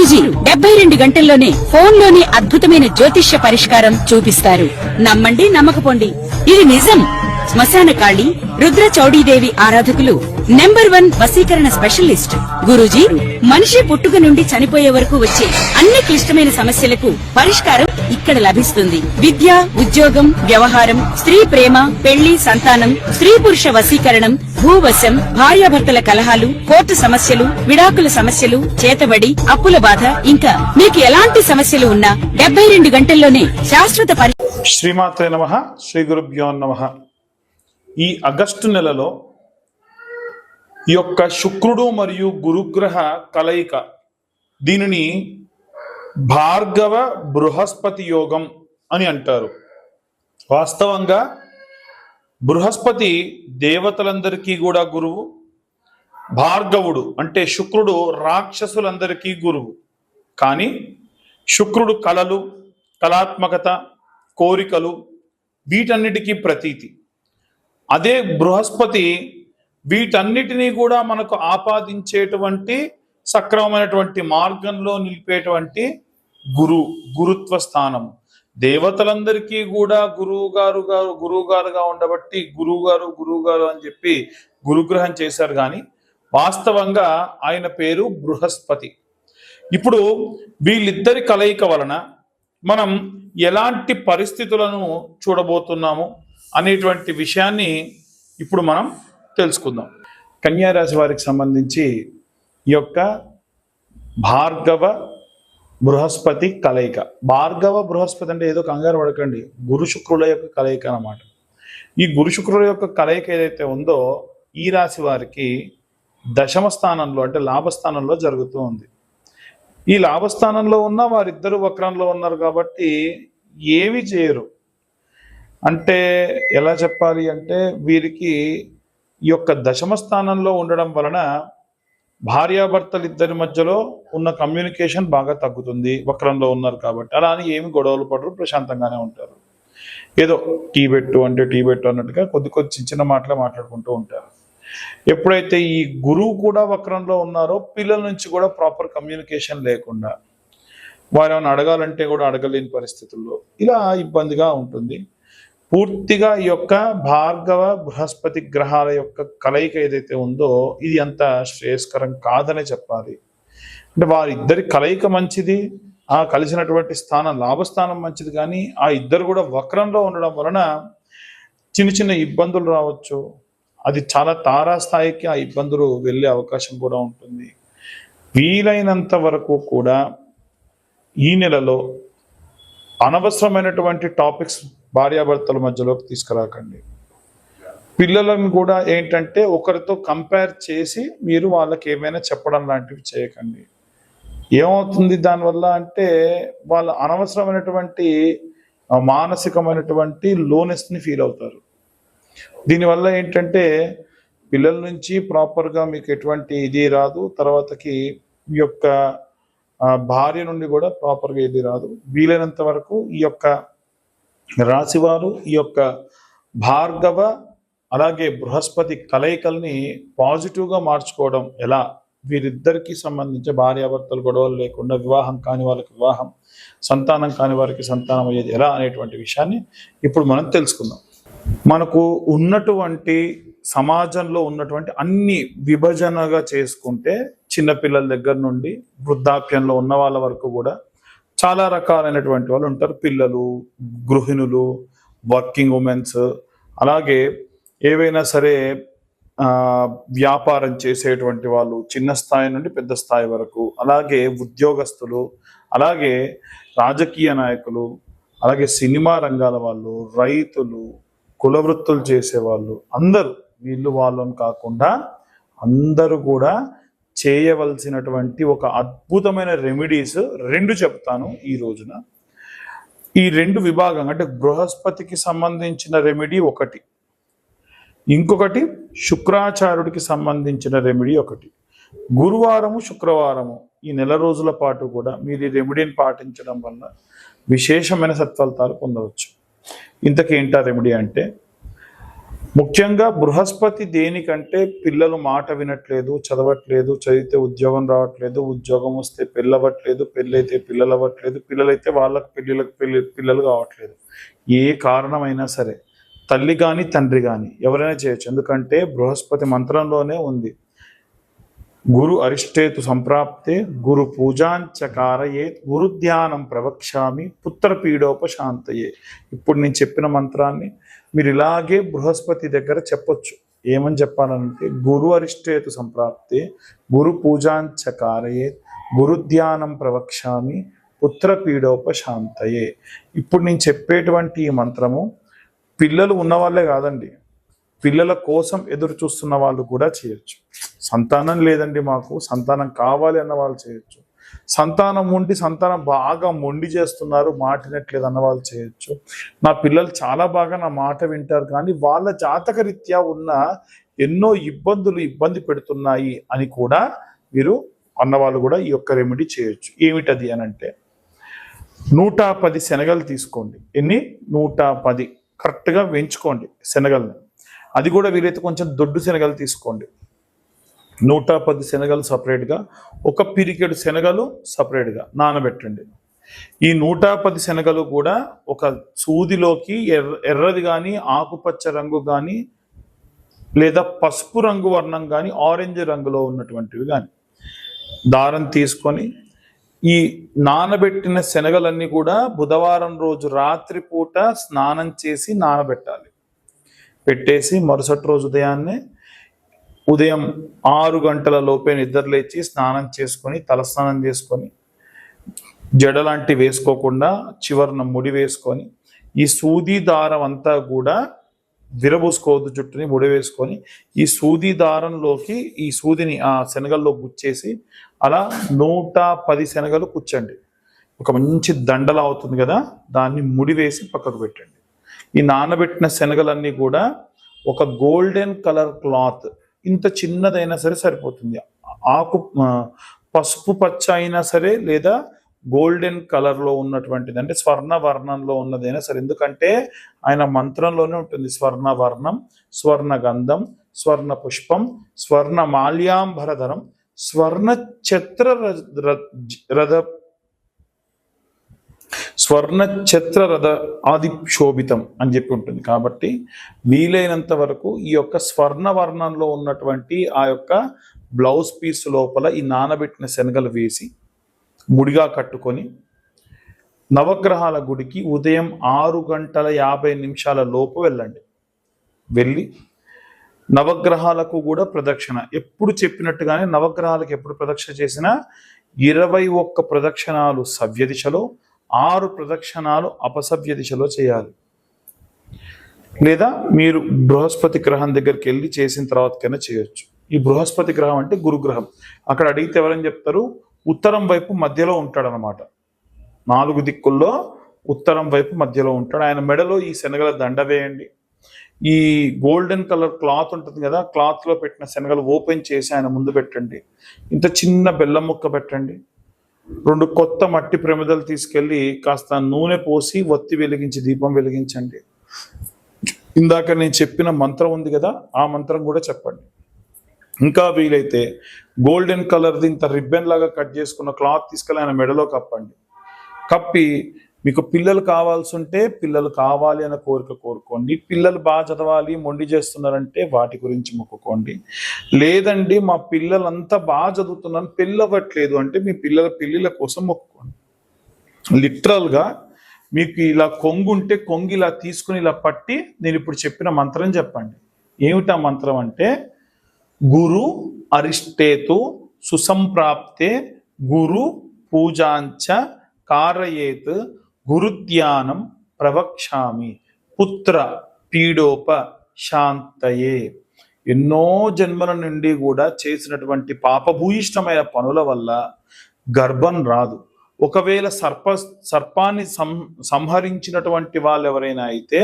గురూజీ 72 గంటల్లోనే ఫోన్లోని అద్భుతమైన జ్యోతిష్య పరిష్కారం చూపిస్తారు. నమ్మండి, నమ్మకపోండి, ఇది నిజం. శ్మశాన కాళి రుద్ర చౌడీదేవి ఆరాధకులు నంబర్ 1 వశీకరణ స్పెషలిస్ట్. గురూజీ మనిషి పుట్టుక నుండి చనిపోయే వరకు వచ్చే అన్ని క్లిష్టమైన సమస్యలకు పరిష్కారం ఇక్కడ లభిస్తుంది. విద్య, ఉద్యోగం, వ్యవహారం, స్త్రీ ప్రేమ, పెళ్లి, సంతానం, స్త్రీ పురుష వశీకరణం, భూవశం, భార్యాభర్తల కలహాలు, కోర్టు సమస్యలు, విడాకుల సమస్యలు, చేతబడి, అప్పుల బాధ, ఇంకా మీకు ఎలాంటి సమస్యలు ఉన్నా 72 గంటల్లోనే శాశ్వత శ్రీమాత్రే నమః. శ్రీ గురుభ్యో నమః. ఈ ఆగస్టు నెలలో ఈ యొక్క శుక్రుడు మరియు గురుగ్రహ కలయిక, దీనిని భార్గవ బృహస్పతి యోగం అని అంటారు. వాస్తవంగా బృహస్పతి దేవతలందరికీ కూడా గురువు, భార్గవుడు అంటే శుక్రుడు రాక్షసులందరికీ గురువు. కానీ శుక్రుడు కళలు, కళాత్మకత, కోరికలు, వీటన్నిటికీ ప్రతీతి. అదే బృహస్పతి వీటన్నిటినీ కూడా మనకు ఆపాదించేటువంటి సక్రమమైనటువంటి మార్గంలో నిలిపేటువంటి గురుత్వ స్థానం. దేవతలందరికీ కూడా గురువుగారుగా ఉండబట్టి గురువుగారు అని చెప్పి గురుగ్రహం చేశారు. కానీ వాస్తవంగా ఆయన పేరు బృహస్పతి. ఇప్పుడు వీళ్ళిద్దరి కలయిక వలన మనం ఎలాంటి పరిస్థితులను చూడబోతున్నాము అనేటువంటి విషయాన్ని ఇప్పుడు మనం తెలుసుకుందాం. కన్యా రాశి వారికి సంబంధించి ఈ యొక్క భార్గవ బృహస్పతి కలయిక. భార్గవ బృహస్పతి అంటే ఏదో కంగారు పడకండి, గురు శుక్రుల యొక్క కలయిక అన్నమాట. ఈ గురు శుక్రుల యొక్క కలయిక ఏదైతే ఉందో ఈ రాశి వారికి దశమ స్థానంలో అంటే లాభస్థానంలో జరుగుతూ ఉంది. ఈ లాభస్థానంలో ఉన్న వారిద్దరు వక్రంలో ఉన్నారు కాబట్టి ఏమి చేయరు. అంటే ఎలా చెప్పాలి అంటే వీరికి ఈ యొక్క దశమ స్థానంలో ఉండడం వలన భార్యాభర్తలు ఇద్దరి మధ్యలో ఉన్న కమ్యూనికేషన్ బాగా తగ్గుతుంది. వక్రంలో ఉన్నారు కాబట్టి అలా అని ఏమి గొడవలు పడరు, ప్రశాంతంగానే ఉంటారు. ఏదో టీ పెట్టు అంటే టీ పెట్టు అన్నట్టుగా కొద్ది చిన్న మాటలే మాట్లాడుకుంటూ ఉంటారు. ఎప్పుడైతే ఈ గురువు కూడా వక్రంలో ఉన్నారో పిల్లల నుంచి కూడా ప్రాపర్ కమ్యూనికేషన్ లేకుండా వారు ఏమైనా అడగాలంటే కూడా అడగలేని పరిస్థితుల్లో ఇలా ఇబ్బందిగా ఉంటుంది. పూర్తిగా ఈ యొక్క భార్గవ బృహస్పతి గ్రహాల యొక్క కలయిక ఏదైతే ఉందో ఇది అంత శ్రేయస్కరం కాదనే చెప్పాలి. అంటే వారిద్దరి కలయిక మంచిది, ఆ కలిసినటువంటి స్థానం లాభస్థానం మంచిది. కానీ ఆ ఇద్దరు కూడా వక్రంలో ఉండడం వలన చిన్న ఇబ్బందులు రావచ్చు. అది చాలా తారాస్థాయికి ఆ ఇబ్బందులు వెళ్ళే అవకాశం కూడా ఉంటుంది. వీలైనంత వరకు కూడా ఈ నెలలో అనవసరమైనటువంటి టాపిక్స్ భార్యాభర్తల మధ్యలోకి తీసుకురాకండి. పిల్లలను కూడా ఏంటంటే ఒకరితో కంపేర్ చేసి మీరు వాళ్ళకి ఏమైనా చెప్పడం లాంటివి చేయకండి. ఏమవుతుంది దానివల్ల అంటే వాళ్ళు అనవసరమైనటువంటి మానసికమైనటువంటి లోనెస్ని ఫీల్ అవుతారు. దీనివల్ల ఏంటంటే పిల్లల నుంచి ప్రాపర్గా మీకు ఎటువంటి ఇది రాదు, తర్వాతకి మీ యొక్క భార్య నుండి కూడా ప్రాపర్గా ఇది రాదు. వీలైనంత వరకు ఈ యొక్క రాశివారు ఈ యొక్క భార్గవ అలాగే బృహస్పతి కలయికల్ని పాజిటివ్గా మార్చుకోవడం ఎలా, వీరిద్దరికి సంబంధించి భార్యాభర్తలు గొడవలు లేకుండా వివాహం కాని వాళ్ళకి వివాహం, సంతానం కాని వారికి సంతానం అయ్యేది ఎలా అనేటువంటి విషయాన్ని ఇప్పుడు మనం తెలుసుకుందాం. మనకు ఉన్నటువంటి సమాజంలో ఉన్నటువంటి అన్ని విభజనగా చేసుకుంటే చిన్నపిల్లల దగ్గర నుండి వృద్ధాప్యంలో ఉన్న వాళ్ళ వరకు కూడా చాలా రకాలైనటువంటి వాళ్ళు ఉంటారు. పిల్లలు, గృహిణులు, వర్కింగ్ ఉమెన్స్, అలాగే ఏవైనా సరే వ్యాపారం చేసేటువంటి వాళ్ళు చిన్న స్థాయి నుండి పెద్ద స్థాయి వరకు, అలాగే ఉద్యోగస్తులు, అలాగే రాజకీయ నాయకులు, అలాగే సినిమా రంగాల వాళ్ళు, రైతులు, కుల వృత్తులు చేసేవాళ్ళు, అందరూ వీళ్ళు వాళ్ళని కాకుండా అందరూ కూడా చేయవలసినటువంటి ఒక అద్భుతమైన రెమెడీస్ 2 చెప్తాను ఈ రోజున. ఈ 2 విభాగం అంటే బృహస్పతికి సంబంధించిన రెమెడీ ఒకటి, ఇంకొకటి శుక్రాచార్యుడికి సంబంధించిన రెమెడీ ఒకటి. గురువారము శుక్రవారము ఈ నెల రోజుల పాటు కూడా మీరు ఈ రెమెడీని పాటించడం వల్ల విశేషమైన సత్ఫలితాలు పొందవచ్చు. ఇంతకేంటా రెమెడీ అంటే ముఖ్యంగా బృహస్పతి దేనికంటే పిల్లలు మాట వినట్లేదు, చదవట్లేదు, చదివితే ఉద్యోగం రావట్లేదు, ఉద్యోగం వస్తే పెళ్ళవట్లేదు, పెళ్ళైతే పిల్లలు అవ్వట్లేదు, పిల్లలైతే వాళ్ళకి పిల్లలు కావట్లేదు. ఏ కారణమైనా సరే తల్లి కానీ తండ్రి కానీ ఎవరైనా చేయొచ్చు. ఎందుకంటే బృహస్పతి మంత్రంలోనే ఉంది, గురు అరిష్టేతు సంప్రాప్తే గురు పూజాంచ కారయే గురు ధ్యానం ప్రవక్ష్యామి పుత్ర పీడోపశాంతయే. ఇప్పుడు నేను చెప్పిన మంత్రాన్ని మీరు ఇలాగే బృహస్పతి దగ్గర చెప్పొచ్చు. ఏమని చెప్పాలంటే గురు అరిష్టేతు సంప్రాప్తే గురు పూజాంచ కారయే గురు ధ్యానం ప్రవక్ష్యామి పుత్ర పీడోపశాంతయే. ఇప్పుడు నేను చెప్పేటువంటి ఈ మంత్రము పిల్లలు ఉన్నవాళ్ళే కాదండి, పిల్లల కోసం ఎదురు చూస్తున్న వాళ్ళు కూడా చేయొచ్చు. సంతానం లేదండి మాకు, సంతానం కావాలి అన్న వాళ్ళు చేయొచ్చు. సంతానం ఉండి సంతానం బాగా మొండి చేస్తున్నారు, మాట వినట్లేదు అన్న వాళ్ళు చేయొచ్చు. నా పిల్లలు చాలా బాగా నా మాట వింటారు కానీ వాళ్ళ జాతక రీత్యా ఉన్న ఎన్నో ఇబ్బంది పెడుతున్నాయి అని కూడా మీరు అన్నవాళ్ళు కూడా ఈ యొక్క రెమెడీ చేయొచ్చు. ఏమిటది అని అంటే 110 శనగలు తీసుకోండి. ఎన్ని? 110 కరెక్ట్గా వేయించుకోండి శనగల్ని. అది కూడా వీలైతే కొంచెం దొడ్డు శనగలు తీసుకోండి. 110 శనగలు సపరేట్గా, ఒక పిరికెడు శనగలు సపరేట్గా నానబెట్టండి. ఈ 110 శనగలు కూడా ఒక సూదిలోకి ఎర్రది కానీ ఆకుపచ్చ రంగు కానీ లేదా పసుపు రంగు వర్ణం కానీ ఆరెంజ్ రంగులో ఉన్నటువంటివి కానీ దారం తీసుకొని ఈ నానబెట్టిన శనగలన్నీ కూడా బుధవారం రోజు రాత్రిపూట స్నానం చేసి నానబెట్టాలి. పెట్టేసి మరుసటి రోజు ఉదయం 6 గంటల లోపే నిద్రలేచి స్నానం చేసుకొని తలస్నానం చేసుకొని జడలాంటి వేసుకోకుండా చివరన ముడి వేసుకొని ఈ సూది దారం అంతా కూడా విరబూసుకోవద్దు, చుట్టూని ముడి వేసుకొని ఈ సూది దారంలోకి ఈ సూదిని ఆ శనగల్లో గుచ్చేసి అలా 110 శనగలు కూర్చండి. ఒక మంచి దండలా అవుతుంది కదా, దాన్ని ముడి వేసి పక్కకు పెట్టండి. ఈ నానబెట్టిన శనగలన్నీ కూడా ఒక గోల్డెన్ కలర్ క్లాత్, ఇంత చిన్నదైనా సరే సరిపోతుంది, పసుపు పచ్చ అయినా సరే లేదా గోల్డెన్ కలర్లో ఉన్నటువంటిది అంటే స్వర్ణ వర్ణంలో ఉన్నదైనా సరే. ఎందుకంటే ఆయన మంత్రంలోనే ఉంటుంది స్వర్ణ వర్ణం, స్వర్ణ గంధం, స్వర్ణ పుష్పం, స్వర్ణ మాల్యాంబరధరం, స్వర్ణ ఛత్ర రథ ఆది శోభితం అని చెప్పి ఉంటుంది. కాబట్టి వీలైనంత వరకు ఈ యొక్క స్వర్ణ వర్ణంలో ఉన్నటువంటి ఆ యొక్క బ్లౌజ్ పీస్ లోపల ఈ నానబెట్టిన శనగలు వేసి ముడిగా కట్టుకొని నవగ్రహాల గుడికి ఉదయం 6:50 లోపు వెళ్ళండి. వెళ్ళి నవగ్రహాలకు కూడా ప్రదక్షిణ ఎప్పుడు చెప్పినట్టుగానే నవగ్రహాలకు ఎప్పుడు ప్రదక్షిణ చేసినా 21 ప్రదక్షిణాలు సవ్య దిశలో, 6 ప్రదక్షిణాలు అపసవ్య దిశలో చేయాలి. లేదా మీరు బృహస్పతి గ్రహం దగ్గరికి వెళ్ళి చేసిన తర్వాతకైనా చేయొచ్చు. ఈ బృహస్పతి గ్రహం అంటే గురుగ్రహం. అక్కడ అడిగితే ఎవరని చెప్తారు? ఉత్తరం వైపు మధ్యలో ఉంటాడు అనమాట. 4 దిక్కుల్లో ఉత్తరం వైపు మధ్యలో ఉంటాడు. ఆయన మెడలో ఈ శనగల దండ వేయండి. ఈ గోల్డెన్ కలర్ క్లాత్ ఉంటుంది కదా, క్లాత్లో పెట్టిన శనగలు ఓపెన్ చేసి ఆయన ముందు పెట్టండి. ఇంత చిన్న బెల్లం ముక్క పెట్టండి. 2 కొత్త మట్టి ప్రమిదలు తీసుకెళ్ళి కాస్త నూనె పోసి ఒత్తి వెలిగించి దీపం వెలిగించండి. ఇందాక నేను చెప్పిన మంత్రం ఉంది కదా, ఆ మంత్రం కూడా చెప్పండి. ఇంకా వీలైతే గోల్డెన్ కలర్ది ఇంత రిబ్బన్ లాగా కట్ చేసుకున్న క్లాత్ తీసుకెళ్ళి ఆయన మెడలో కప్పండి. కప్పి మీకు పిల్లలు కావాల్సి ఉంటే పిల్లలు కావాలి అన్న కోరిక కోరుకోండి. పిల్లలు బాగా చదవాలి, మొండి చేస్తున్నారంటే వాటి గురించి మొక్కుకోండి. లేదండి మా పిల్లలంతా బాగా చదువుతున్నాను పెళ్ళవట్లేదు అంటే మీ పిల్లల కోసం మొక్కుకోండి. లిటరల్గా మీకు ఇలా కొంగు ఉంటే కొంగు ఇలా తీసుకుని ఇలా పట్టి నేను ఇప్పుడు చెప్పిన మంత్రం చెప్పండి. ఏమిటా మంత్రం అంటే గురు అరిష్టేతు సుసంప్రాప్తే గురు పూజాంచ కారయేత్ గురుధ్యానం ప్రవక్ష్యామి పుత్ర పీడోప శాంతయే. ఎన్నో జన్మల నుండి కూడా చేసినటువంటి పాపభూయిష్టమైన పనుల వల్ల గర్భం రాదు. ఒకవేళ సర్పాన్ని సంహరించినటువంటి వాళ్ళు ఎవరైనా అయితే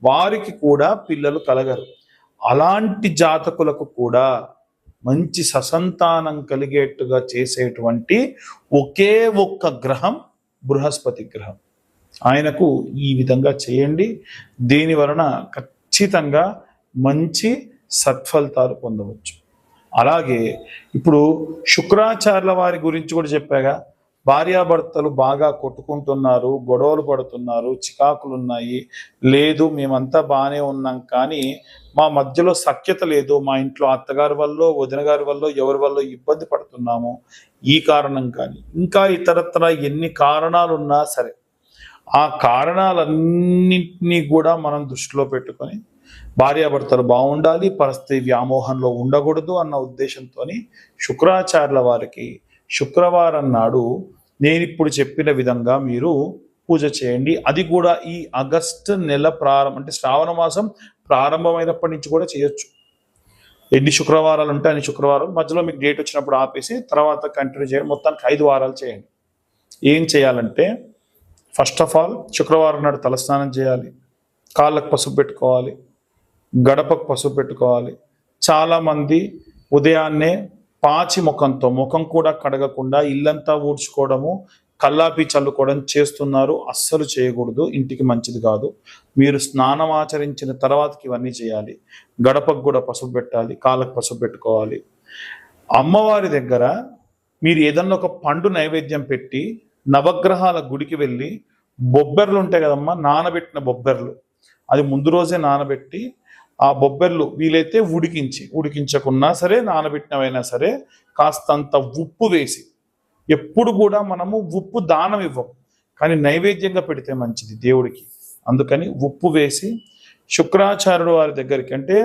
వారికి కూడా పిల్లలు కలగరు. అలాంటి జాతకులకు కూడా మంచి ససంతానం కలిగేట్టుగా చేసేటువంటి ఒకే ఒక్క గ్రహం బృహస్పతి గ్రహం. ఆయనకు ఈ విధంగా చేయండి. దీని వలన ఖచ్చితంగా మంచి సత్ఫలితాలు పొందవచ్చు. అలాగే ఇప్పుడు శుక్రాచార్యుల వారి గురించి కూడా చెప్పాగా, భార్యాభర్తలు బాగా కొట్టుకుంటున్నారు, గొడవలు పడుతున్నారు, చికాకులు ఉన్నాయి, లేదు మేమంతా బాగానే ఉన్నాం కానీ మా మధ్యలో సఖ్యత లేదు, మా ఇంట్లో అత్తగారి వల్ల వదిన గారి వల్ల ఎవరి వల్ల ఇబ్బంది పడుతున్నాము, ఈ కారణం కానీ ఇంకా ఇతరత్ర ఎన్ని కారణాలు ఉన్నా సరే ఆ కారణాలన్నింటినీ కూడా మనం దృష్టిలో పెట్టుకొని భార్యాభర్తలు బాగుండాలి, పరిస్థితి వ్యామోహంలో ఉండకూడదు అన్న ఉద్దేశంతో శుక్రాచార్యుల వారికి శుక్రవారం నాడు నేను ఇప్పుడు చెప్పిన విధంగా మీరు పూజ చేయండి. అది కూడా ఈ ఆగస్టు నెల అంటే శ్రావణ మాసం ప్రారంభమైనప్పటి నుంచి కూడా చేయొచ్చు. ఎన్ని శుక్రవారాలు ఉంటే అన్ని శుక్రవారాలు, మధ్యలో మీకు డేట్ వచ్చినప్పుడు ఆపేసి తర్వాత కంటిన్యూ చేయండి. మొత్తానికి 5 వారాలు చేయండి. ఏం చేయాలంటే ఫస్ట్ ఆఫ్ ఆల్ శుక్రవారం నాడు తలస్నానం చేయాలి, కాళ్ళకు పసుపు పెట్టుకోవాలి, గడపకు పసుపు పెట్టుకోవాలి. చాలామంది ఉదయాన్నే పాచి ముఖంతో, ముఖం కూడా కడగకుండా ఇల్లంతా ఊడ్చుకోవడము, కల్లాపి చల్లుకోవడం చేస్తున్నారు. అస్సలు చేయకూడదు, ఇంటికి మంచిది కాదు. మీరు స్నానం ఆచరించిన తర్వాతకి ఇవన్నీ చేయాలి. గడపకు కూడా పసుపు పెట్టాలి, కాళ్ళకు పసుపు పెట్టుకోవాలి. అమ్మవారి దగ్గర మీరు ఏదన్నా ఒక పండు నైవేద్యం పెట్టి నవగ్రహాల గుడికి వెళ్ళి బొబ్బెర్లు ఉంటాయి కదమ్మా, నానబెట్టిన బొబ్బెర్లు, అది ముందు రోజే నానబెట్టి ఆ బొబ్బెర్లు వీలైతే ఉడికించకున్నా సరే నానబెట్టినవైనా సరే కాస్తంత ఉప్పు వేసి, ఎప్పుడు కూడా మనము ఉప్పు దానం ఇవ్వం కానీ నైవేద్యంగా పెడితే మంచిది దేవుడికి, అందుకని ఉప్పు వేసి శుక్రాచార్యుడు వారి దగ్గరికి, అంటే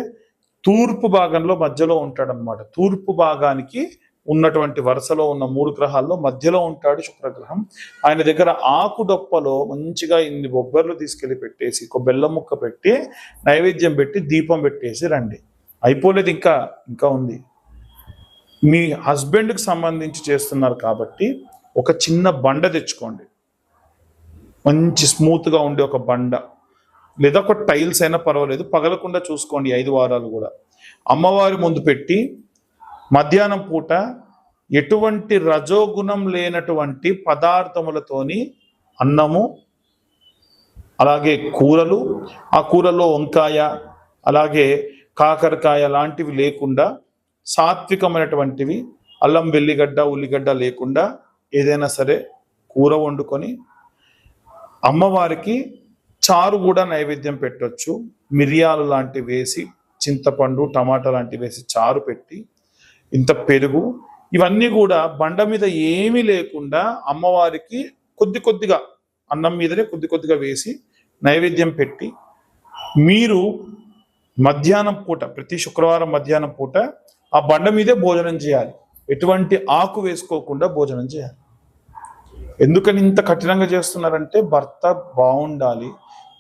తూర్పు భాగంలో మధ్యలో ఉంటాడనమాట. తూర్పు భాగానికి ఉన్నటువంటి వరుసలో ఉన్న 3 గ్రహాల్లో మధ్యలో ఉంటాడు శుక్రగ్రహం. ఆయన దగ్గర ఆకు డొప్పలో మంచిగా ఇన్ని బొబ్బర్లు తీసుకెళ్లి పెట్టేసి ఒక బెల్లం ముక్క పెట్టి నైవేద్యం పెట్టి దీపం పెట్టేసి రండి. అయిపోలేదు, ఇంకా ఉంది. మీ హస్బెండ్కి సంబంధించి చేస్తున్నారు కాబట్టి ఒక చిన్న బండ తెచ్చుకోండి, మంచి స్మూత్గా ఉండే ఒక బండ, లేదా ఒక టైల్స్ అయినా పర్వాలేదు, పగలకుండా చూసుకోండి. 5 వారాలు కూడా అమ్మవారి ముందు పెట్టి మధ్యాహ్నం పూట ఎటువంటి రజోగుణం లేనటువంటి పదార్థములతోని అన్నము, అలాగే కూరలు, ఆ కూరలో వంకాయ అలాగే కాకరకాయ లాంటివి లేకుండా సాత్వికమైనటువంటివి, అల్లం వెల్లిగడ్డ ఉల్లిగడ్డ లేకుండా ఏదైనా సరే కూర వండుకొని అమ్మవారికి చారు కూడా నైవేద్యం పెట్టొచ్చు. మిరియాలు లాంటివి వేసి, చింతపండు టమాటా లాంటివి వేసి చారు పెట్టి, ఇంత పెరుగు, ఇవన్నీ కూడా బండ మీద ఏమీ లేకుండా అమ్మవారికి కొద్దిగా అన్నం మీదనే కొద్దిగా వేసి నైవేద్యం పెట్టి, మీరు మధ్యాహ్నం పూట, ప్రతి శుక్రవారం మధ్యాహ్నం పూట ఆ బండ మీదే భోజనం చేయాలి. ఎటువంటి ఆకు వేసుకోకుండా భోజనం చేయాలి. ఎందుకని ఇంత కఠినంగా చేస్తున్నారంటే భర్త బాగుండాలి,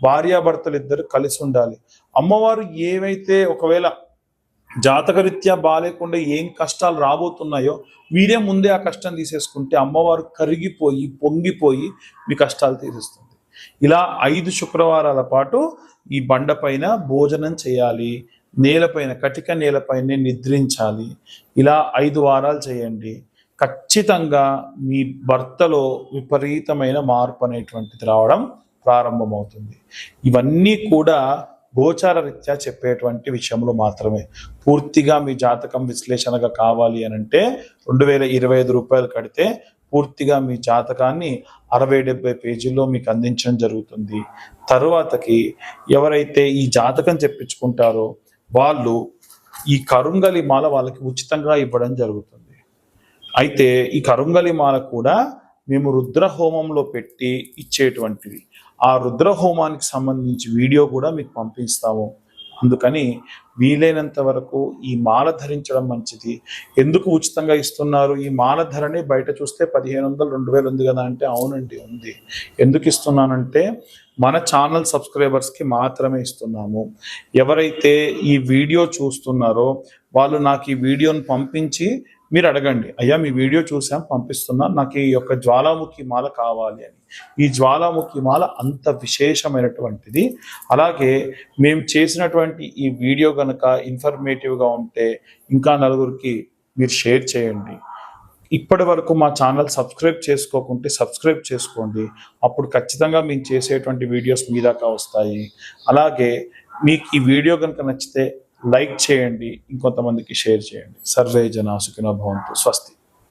భార్యాభర్తలు ఇద్దరు కలిసి ఉండాలి. అమ్మవారు ఏవైతే ఒకవేళ జాతకరీత్యా బాగాలేకుండా ఏం కష్టాలు రాబోతున్నాయో మీరే ముందే ఆ కష్టం తీసేసుకుంటే అమ్మవారు కరిగిపోయి పొంగిపోయి మీ కష్టాలు తీరుస్తుంది. ఇలా 5 శుక్రవారాల పాటు ఈ బండ పైన భోజనం చేయాలి, నేలపైన కటిక నేలపైనే నిద్రించాలి. ఇలా 5 వారాలు చేయండి. ఖచ్చితంగా మీ భర్తలో విపరీతమైన మార్పు అనేటువంటిది రావడం ప్రారంభమవుతుంది. ఇవన్నీ కూడా గోచార రీత్యా చెప్పేటువంటి విషయంలో మాత్రమే. పూర్తిగా మీ జాతకం విశ్లేషణగా కావాలి అనంటే 2025 రూపాయలు కడితే పూర్తిగా మీ జాతకాన్ని 60-70 పేజీల్లో మీకు అందించడం జరుగుతుంది. తరువాతకి ఎవరైతే ఈ జాతకం చెప్పించుకుంటారో వాళ్ళు ఈ కరుంగలి మాల వాళ్ళకి ఉచితంగా ఇవ్వడం జరుగుతుంది. అయితే ఈ కరుంగలి మాల కూడా మేము రుద్ర హోమంలో పెట్టి ఇచ్చేటువంటివి. ఆ రుద్ర హోమానికి సంబంధించి వీడియో కూడా మీకు పంపిస్తాము. అందుకని వీలైనంత వరకు ఈ మాల ధరించడం మంచిది. ఎందుకు ఉచితంగా ఇస్తున్నారు? ఈ మాల ధరని బయట చూస్తే 1500-2000 ఉంది కదా అంటే అవునండి ఉంది. ఎందుకు ఇస్తున్నానంటే మన ఛానల్ సబ్స్క్రైబర్స్కి మాత్రమే ఇస్తున్నాము. ఎవరైతే ఈ వీడియో చూస్తున్నారో వాళ్ళు నాకు ఈ వీడియోని పంపించి మీరు అడగండి, అయ్యా మీ వీడియో చూసాం పంపిస్తున్నా, నాకు ఈ యొక్క జ్వాలాముఖి మాల కావాలి అని. ఈ జ్వాలాముఖి మాల అంత విశేషమైనటువంటిది. అలాగే మేము చేసినటువంటి ఈ వీడియో కనుక ఇన్ఫర్మేటివ్గా ఉంటే ఇంకా నలుగురికి మీరు షేర్ చేయండి. ఇప్పటి వరకు మా ఛానల్ సబ్స్క్రైబ్ చేసుకోకుంటే సబ్స్క్రైబ్ చేసుకోండి. అప్పుడు ఖచ్చితంగా మేము చేసేటువంటి వీడియోస్ మీ దాకా వస్తాయి. అలాగే మీకు ఈ వీడియో కనుక నచ్చితే లైక్ చేయండి, ఇంకొంతమందికి షేర్ చేయండి. సర్వే జనా సుఖినో భవంతు. స్వస్తి.